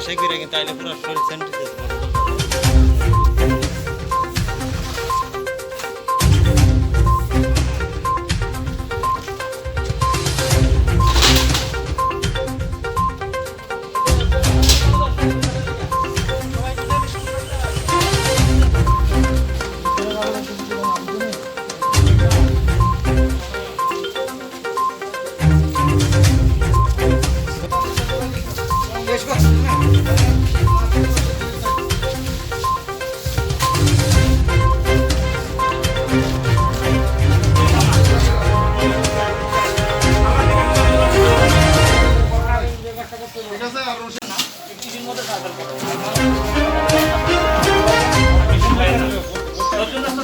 সেগুলো কিন্তু তাইলে পুরো শরীর সেন্টিতে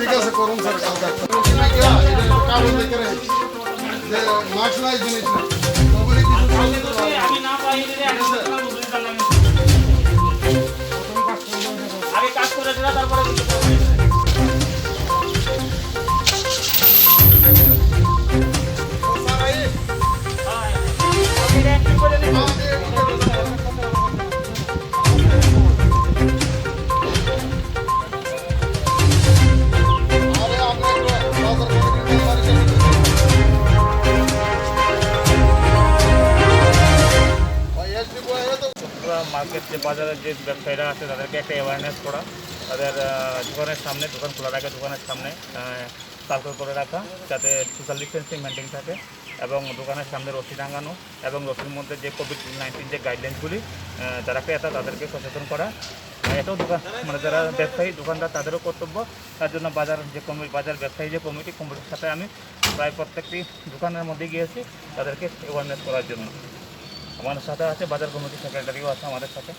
ঠিক আছে করুন স্যার মাছ নাই জিনিস না আমি না পাই আগে কাজ করে দিলা তারপরে মার্কেট যে বাজারের যে ব্যবসায়ীরা আছে তাদেরকে একটা অ্যাওয়ারনেস করা, তাদের দোকানের সামনে, দোকান খোলা রাখা, দোকানের সামনে সার্কেল করে রাখা যাতে সোশ্যাল ডিস্টেন্সিং মেনটেন থাকে, এবং দোকানের সামনে রশি টাঙানো, এবং রশির মধ্যে যে কোভিড-19 যে গাইডলাইন্সগুলি যারা ক্রেতা তাদেরকে সচেতন করা। এটাও দোকান মানে যারা ব্যবসায়ী দোকানদার তাদেরও কর্তব্য। তার জন্য বাজার ব্যবসায়ী যে কমিটির সাথে আমি প্রায় প্রত্যেকটি দোকানের মধ্যে গিয়েছি তাদেরকে অ্যাওয়ারনেস করার জন্য। আমার সাথে আছে বাজার কমিটির সেক্রেটারিও আছে আমাদের সাথে।